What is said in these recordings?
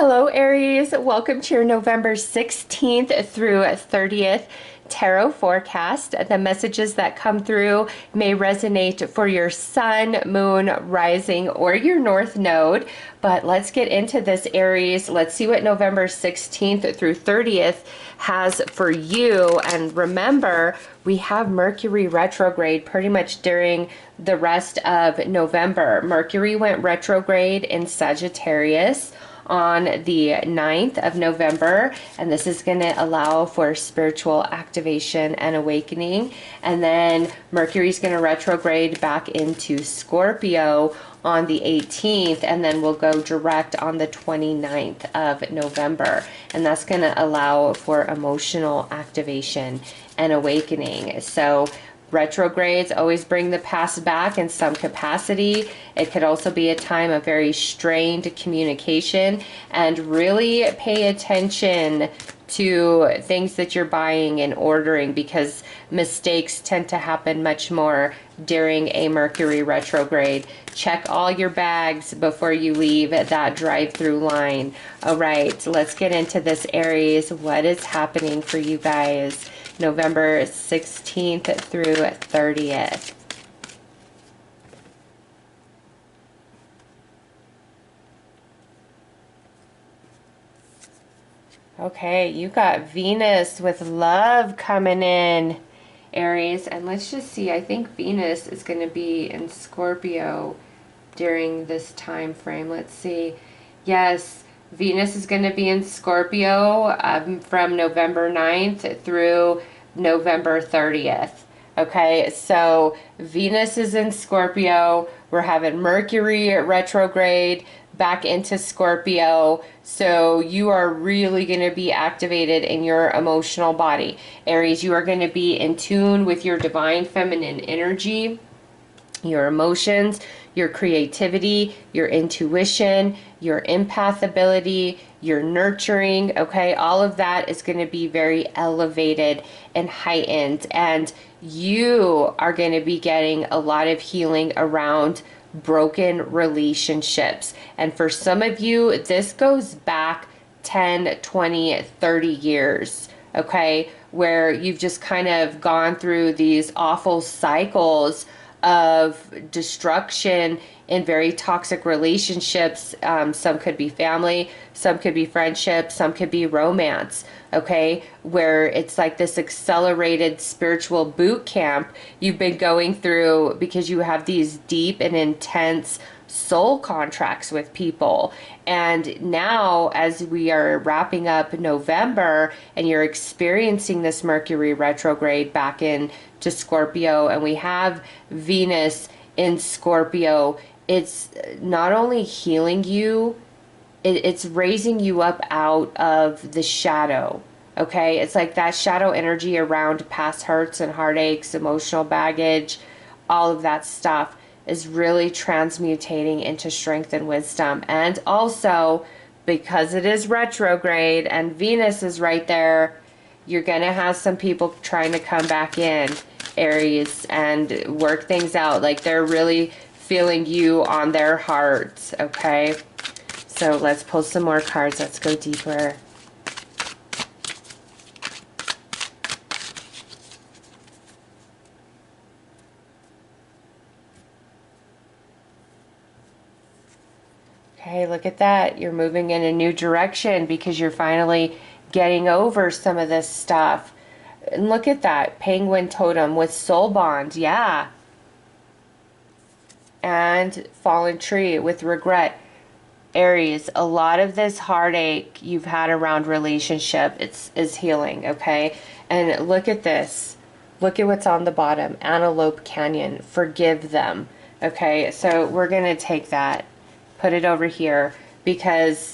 Hello, Aries. Welcome to your November 16th through 30th tarot forecast. The messages that come through may resonate for your sun, moon, rising, or your north node. But let's get into this, Aries. Let's see what November 16th through 30th has for you. And remember, we have Mercury retrograde pretty much during the rest of November. Mercury went retrograde in Sagittarius on the 9th of November, and this is going to allow for spiritual activation and awakening. And then Mercury's going to retrograde back into Scorpio on the 18th, and then we'll go direct on the 29th of November, and that's going to allow for emotional activation and awakening. So retrogrades always bring the past back in some capacity. It could also be a time of very strained communication, and really pay attention to things that you're buying and ordering, because mistakes tend to happen much more during a Mercury retrograde. Check all your bags before you leave that drive-through line. All right, let's get into this, Aries. What is happening for you guys November 16th through 30th? Okay, you got Venus with love coming in, Aries. And let's just see, I think Venus is going to be in Scorpio during this time frame. Let's see. Yes, Venus is going to be in Scorpio from November 9th through November 30th. Okay, so Venus is in Scorpio. We're having Mercury retrograde back into Scorpio. So you are really going to be activated in your emotional body. Aries, you are going to be in tune with your divine feminine energy, your emotions, your creativity, your intuition, your empath ability, your nurturing. Okay, all of that is going to be very elevated and heightened, and you are going to be getting a lot of healing around broken relationships. And for some of you, this goes back 10, 20, 30 years, okay, where you've just kind of gone through these awful cycles of destruction in very toxic relationships. Some could be family, some could be friendship, some could be romance, okay, where it's like this accelerated spiritual boot camp you've been going through because you have these deep and intense soul contracts with people. And now, as we are wrapping up November and you're experiencing this Mercury retrograde back in to Scorpio, and we have Venus in Scorpio, it's not only healing you, it's raising you up out of the shadow. Okay, it's like that shadow energy around past hurts and heartaches, emotional baggage, all of that stuff is really transmutating into strength and wisdom. And also, because it is retrograde and Venus is right there, you're going to have some people trying to come back in, Aries, and work things out. Like they're really feeling you on their hearts, okay? So let's pull some more cards. Let's go deeper. Okay, look at that. You're moving in a new direction because you're finally getting over some of this stuff. And look at that. Penguin totem with soul bond. Yeah. And fallen tree with regret. Aries, a lot of this heartache you've had around relationship is healing, okay? And look at this. Look at what's on the bottom. Antelope Canyon. Forgive them. Okay, so we're going to take that, put it over here, because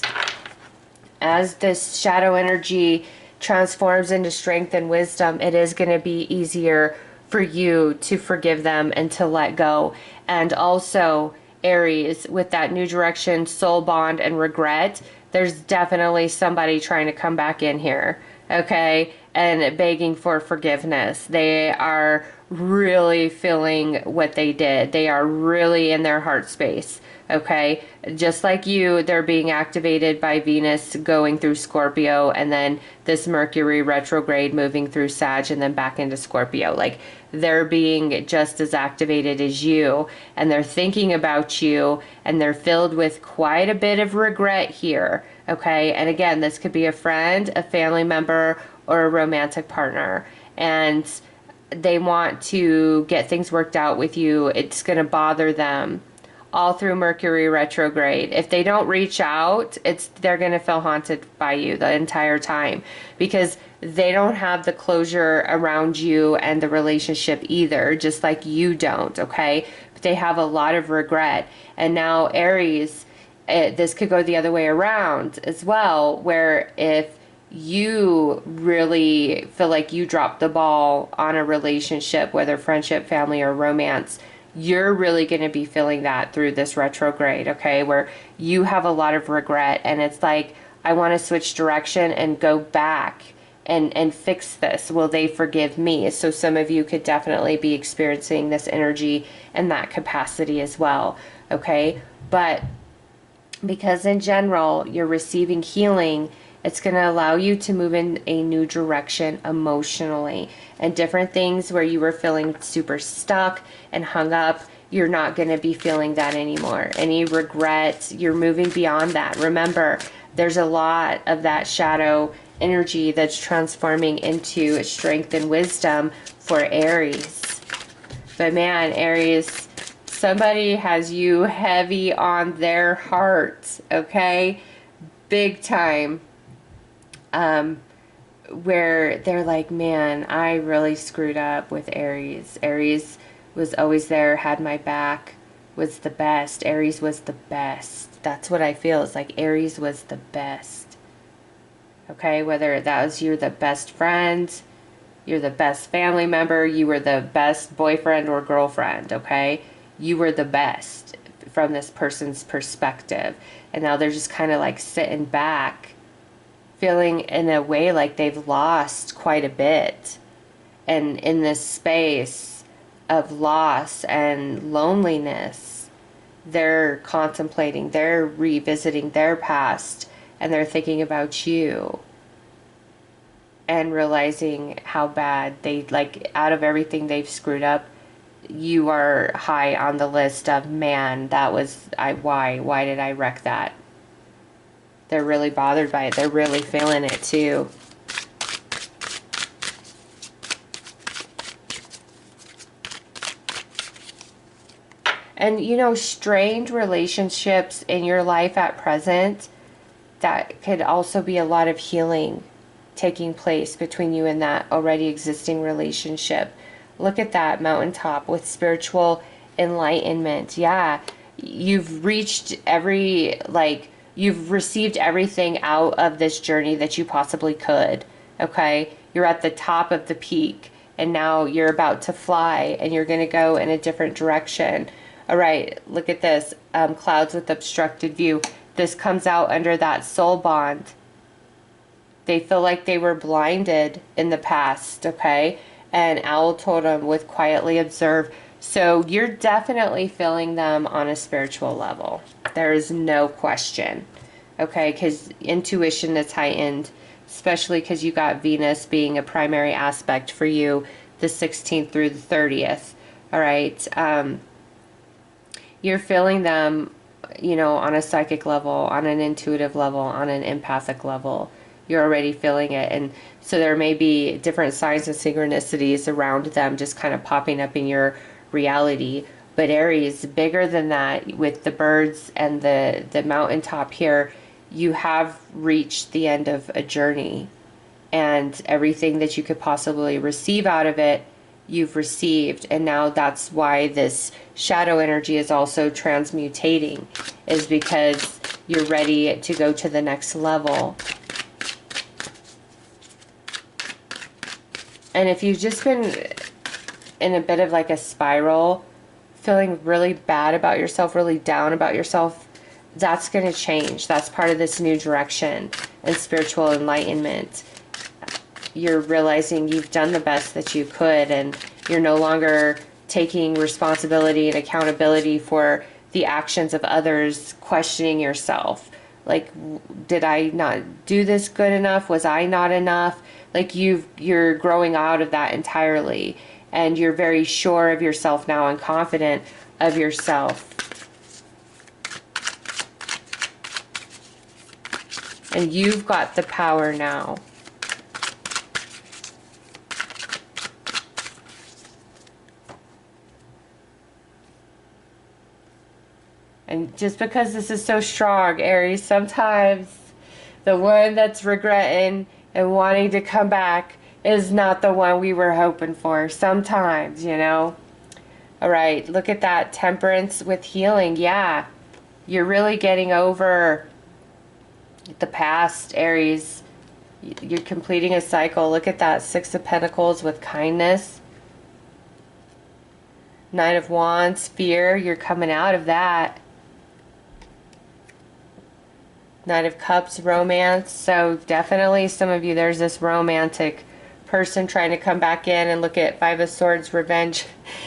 as this shadow energy transforms into strength and wisdom, it is going to be easier for you to forgive them and to let go. And also, Aries, with that new direction, soul bond, and regret, there's definitely somebody trying to come back in here, okay, and begging for forgiveness. They are really feeling what they did. They are really in their heart space. Okay, just like you, they're being activated by Venus going through Scorpio, and then this Mercury retrograde moving through Sag and then back into Scorpio. Like, they're being just as activated as you, and they're thinking about you, and they're filled with quite a bit of regret here. Okay, and again, this could be a friend, a family member, or a romantic partner, and they want to get things worked out with you. It's going to bother them all through Mercury retrograde. If they don't reach out, they're going to feel haunted by you the entire time, because they don't have the closure around you and the relationship either, just like you don't, okay? But they have a lot of regret. And now Aries, this could go the other way around as well, where if you really feel like you dropped the ball on a relationship, whether friendship, family, or romance, you're really going to be feeling that through this retrograde, okay? Where you have a lot of regret, and it's like, I want to switch direction and go back and fix this. Will they forgive me? So some of you could definitely be experiencing this energy in that capacity as well, okay? But because in general, you're receiving healing, it's going to allow you to move in a new direction emotionally, and different things where you were feeling super stuck and hung up, you're not going to be feeling that anymore. Any regret, you're moving beyond that. Remember, there's a lot of that shadow energy that's transforming into strength and wisdom for Aries. But man, Aries, somebody has you heavy on their heart, okay? Big time. Where they're like, man, I really screwed up with Aries. Aries was always there, had my back, was the best. Aries was the best. That's what I feel. It's like Aries was the best. Okay, whether that was you're the best friend, you're the best family member, you were the best boyfriend or girlfriend, okay? You were the best from this person's perspective. And now they're just kind of like sitting back, feeling in a way like they've lost quite a bit. And in this space of loss and loneliness, they're contemplating, they're revisiting their past, and they're thinking about you and realizing how bad they, like, out of everything they've screwed up, you are high on the list of, man, that was, why did I wreck that? They're really bothered by it. They're really feeling it too. And you know, strained relationships in your life at present, that could also be a lot of healing taking place between you and that already existing relationship. Look at that mountaintop with spiritual enlightenment. Yeah, you've reached you've received everything out of this journey that you possibly could, okay? You're at the top of the peak, and now you're about to fly, and you're going to go in a different direction. All right, look at this, clouds with obstructed view. This comes out under that soul bond. They feel like they were blinded in the past, okay? And owl totem with quietly observe. So you're definitely feeling them on a spiritual level. There is no question, okay? Because intuition is heightened, especially because you got Venus being a primary aspect for you the 16th through the 30th, all right? You're feeling them, you know, on a psychic level, on an intuitive level, on an empathic level. You're already feeling it. And so there may be different signs and synchronicities around them just kind of popping up in your reality. But Aries, bigger than that, with the birds and the mountaintop here, you have reached the end of a journey, and everything that you could possibly receive out of it, you've received. And now that's why this shadow energy is also transmutating, is because you're ready to go to the next level. And if you've just been in a bit of like a spiral, feeling really bad about yourself, really down about yourself, that's going to change. That's part of this new direction and spiritual enlightenment. You're realizing you've done the best that you could, and You're no longer taking responsibility and accountability for the actions of others, questioning yourself. Like, did I not do this good enough? Was I not enough? Like, you're growing out of that entirely, and you're very sure of yourself now and confident of yourself. And you've got the power now. And just because this is so strong, Aries, sometimes the one that's regretting and wanting to come back is not the one we were hoping for. Sometimes, you know. All right, look at that. Temperance with healing. Yeah, you're really getting over the past, Aries. You're completing a cycle. Look at that. Six of Pentacles with kindness. Nine of Wands, fear. You're coming out of that. Knight of Cups, romance. So definitely some of you, there's this romantic person trying to come back in. And look at Five of Swords, revenge.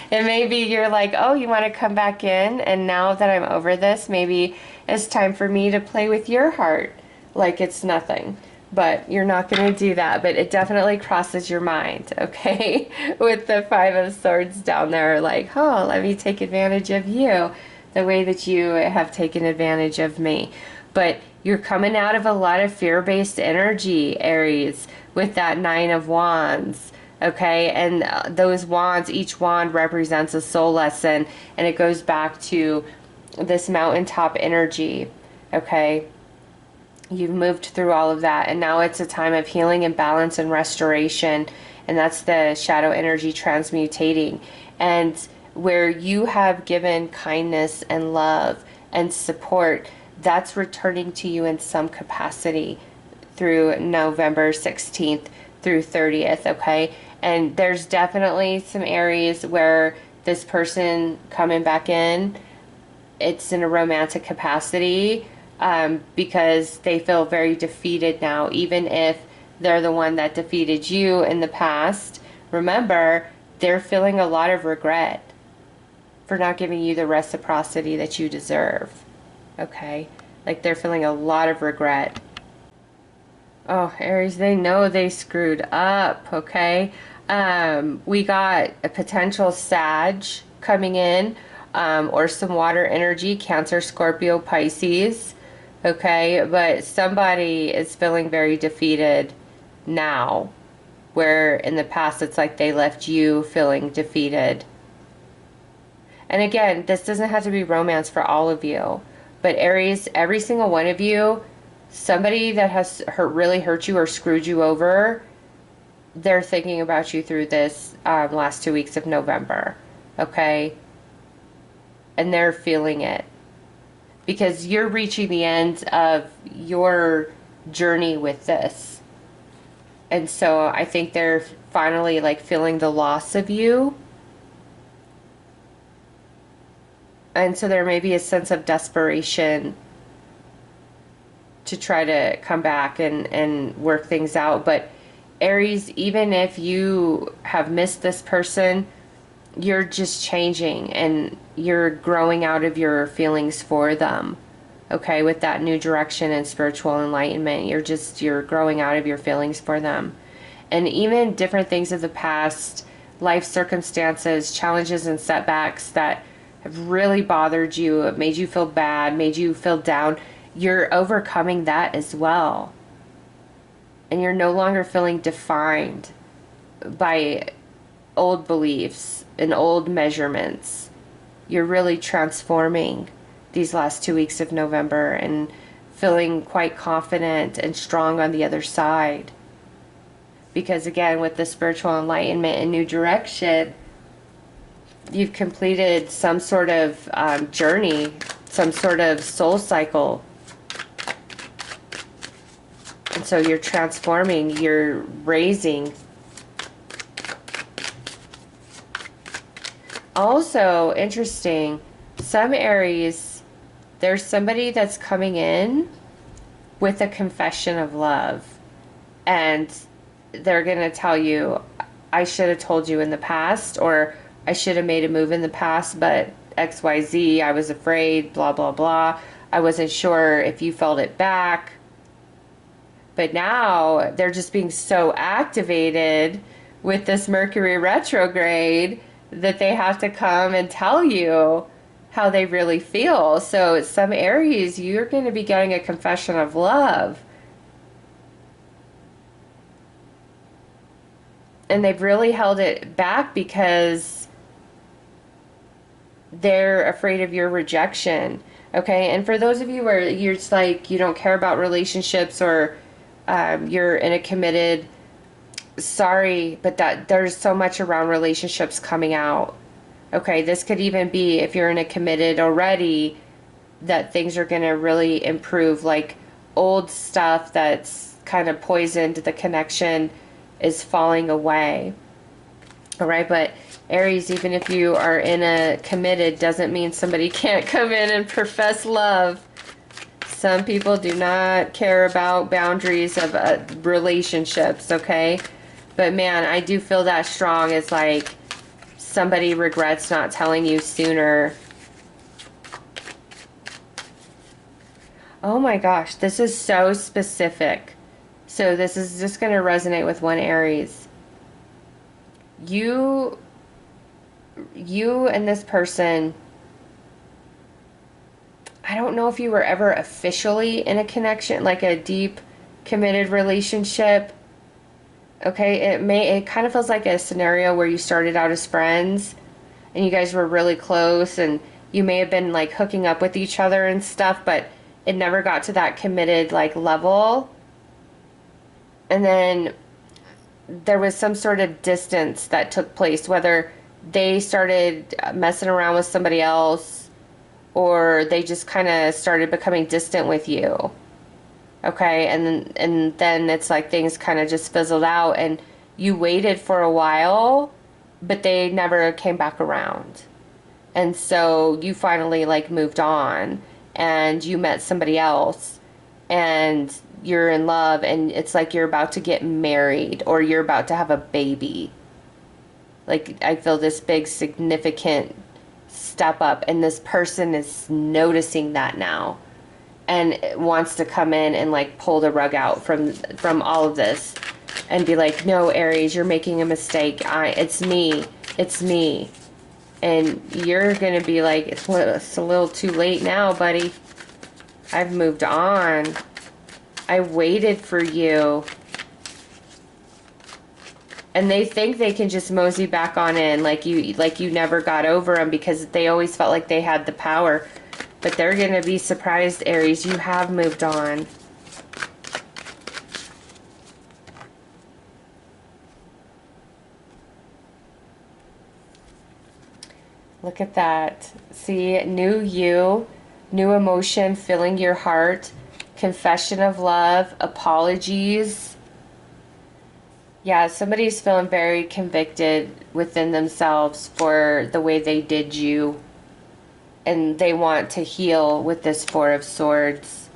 And maybe you're like, oh, you want to come back in? And now that I'm over this, maybe it's time for me to play with your heart like it's nothing. But you're not going to do that. But it definitely crosses your mind, okay? With the Five of Swords down there, like, oh, let me take advantage of you the way that you have taken advantage of me. But you're coming out of a lot of fear-based energy, Aries, with that Nine of Wands, okay? And those wands, each wand represents a soul lesson, and it goes back to this mountaintop energy, okay? You've moved through all of that, and now it's a time of healing and balance and restoration, and that's the shadow energy transmutating. And where you have given kindness and love and support, that's returning to you in some capacity through November 16th through 30th, okay? And there's definitely some areas where this person coming back in, it's in a romantic capacity, because they feel very defeated now, even if they're the one that defeated you in the past. Remember, they're feeling a lot of regret for not giving you the reciprocity that you deserve. Okay, like they're feeling a lot of regret. Oh, Aries, they know they screwed up, okay? We got a potential Sag coming in, or some water energy, Cancer, Scorpio, Pisces, okay? But somebody is feeling very defeated now, where in the past it's like they left you feeling defeated. And again, this doesn't have to be romance for all of you. But Aries, every single one of you, somebody that has really hurt you or screwed you over, they're thinking about you through this last 2 weeks of November, okay? And they're feeling it. Because you're reaching the end of your journey with this. And so I think they're finally like feeling the loss of you. And so there may be a sense of desperation to try to come back and work things out. But Aries, even if you have missed this person, you're just changing and you're growing out of your feelings for them. Okay, with that new direction and spiritual enlightenment, you're growing out of your feelings for them. And even different things of the past, life circumstances, challenges and setbacks that have really bothered you, made you feel bad, made you feel down, you're overcoming that as well. And you're no longer feeling defined by old beliefs and old measurements. You're really transforming these last 2 weeks of November and feeling quite confident and strong on the other side. Because again, with the spiritual enlightenment and new direction, you've completed some sort of journey, some sort of soul cycle. And so you're transforming, you're raising. Also, interesting, some Aries, there's somebody that's coming in with a confession of love. And they're going to tell you, I should have told you in the past, or I should have made a move in the past, but XYZ, I was afraid, blah, blah, blah. I wasn't sure if you felt it back. But now they're just being so activated with this Mercury retrograde that they have to come and tell you how they really feel. So, some Aries, you're going to be getting a confession of love. And they've really held it back because they're afraid of your rejection. Okay. And for those of you where you're just like, you don't care about relationships, or you're in a committed, sorry, but that there's so much around relationships coming out. Okay. This could even be if you're in a committed already, that things are going to really improve. Like old stuff that's kind of poisoned the connection is falling away. All right. But Aries, even if you are in a committed, doesn't mean somebody can't come in and profess love. Some people do not care about boundaries of relationships, okay? But man, I do feel that strong. It's like somebody regrets not telling you sooner. Oh my gosh, this is so specific. So this is just going to resonate with one Aries. You and this person, I don't know if you were ever officially in a connection, like a deep committed relationship. Okay, it kind of feels like a scenario where you started out as friends and you guys were really close, and you may have been like hooking up with each other and stuff, but it never got to that committed like level. And then there was some sort of distance that took place, whether they started messing around with somebody else or they just kind of started becoming distant with you. Okay, and then it's like things kind of just fizzled out, and you waited for a while, but they never came back around. And so you finally like moved on and you met somebody else and you're in love, and it's like you're about to get married or you're about to have a baby. Like I feel this big significant step up, and this person is noticing that now and wants to come in and like pull the rug out from all of this and be like, no, Aries, you're making a mistake. It's me. And you're gonna be like, it's a little too late now, buddy. I've moved on. I waited for you. And they think they can just mosey back on in like you never got over them, because they always felt like they had the power. But they're going to be surprised, Aries. You have moved on. Look at that. See, new you, new emotion filling your heart, confession of love, apologies. Yeah, somebody's feeling very convicted within themselves for the way they did you. And they want to heal with this Four of Swords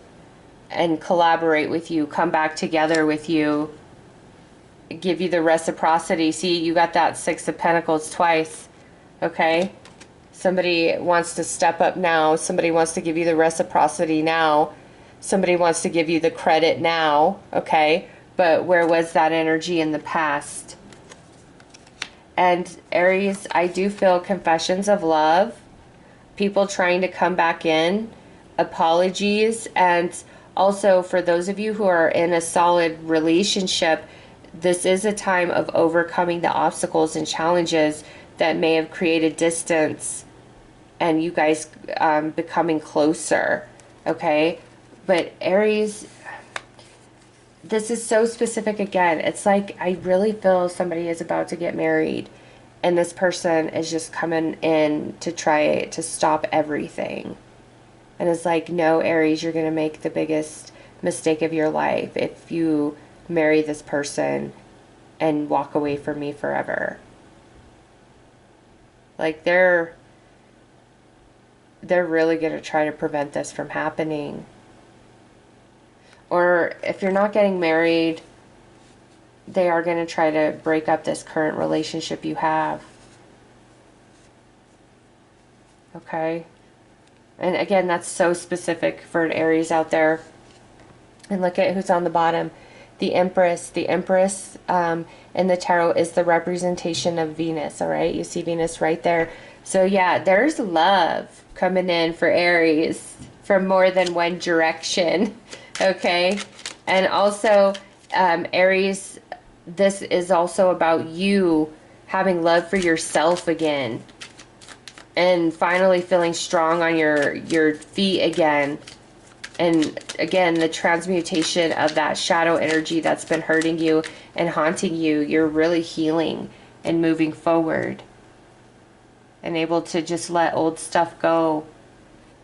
and collaborate with you, come back together with you, give you the reciprocity. See, you got that Six of Pentacles twice, okay? Somebody wants to step up now. Somebody wants to give you the reciprocity now. Somebody wants to give you the credit now, okay? But where was that energy in the past? And Aries, I do feel confessions of love, people trying to come back in, apologies, and also for those of you who are in a solid relationship, this is a time of overcoming the obstacles and challenges that may have created distance and you guys becoming closer, okay? But Aries, this is so specific again. It's like I really feel somebody is about to get married, and this person is just coming in to try to stop everything. And it's like, no, Aries, you're going to make the biggest mistake of your life if you marry this person and walk away from me forever. Like they're really going to try to prevent this from happening. Or if you're not getting married, they are going to try to break up this current relationship you have. Okay? And again, that's so specific for an Aries out there. And look at who's on the bottom. The Empress. The Empress in the tarot is the representation of Venus, all right? You see Venus right there. So yeah, there's love coming in for Aries from more than one direction, okay? And also, Aries, this is also about you having love for yourself again and finally feeling strong on your feet again. And again, the transmutation of that shadow energy that's been hurting you and haunting you, you're really healing and moving forward and able to just let old stuff go.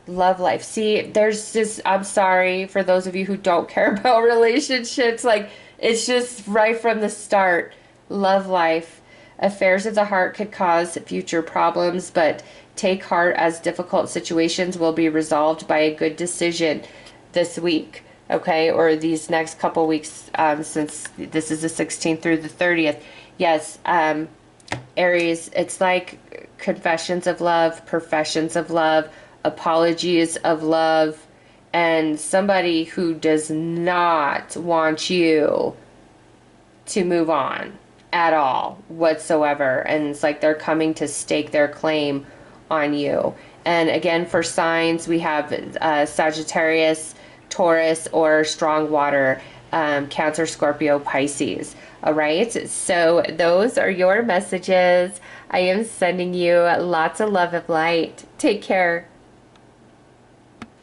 Love life. See, there's just, I'm sorry for those of you who don't care about relationships. Like, it's just right from the start. Love life. Affairs of the heart could cause future problems, but take heart as difficult situations will be resolved by a good decision this week, okay? Or these next couple weeks, since this is the 16th through the 30th. Yes, Aries, it's like confessions of love, professions of love, apologies of love, and somebody who does not want you to move on at all whatsoever. And it's like they're coming to stake their claim on you. And again, for signs, we have Sagittarius, Taurus, or strong water, Cancer, Scorpio, Pisces. All right, so those are your messages. I am sending you lots of love and light. Take care.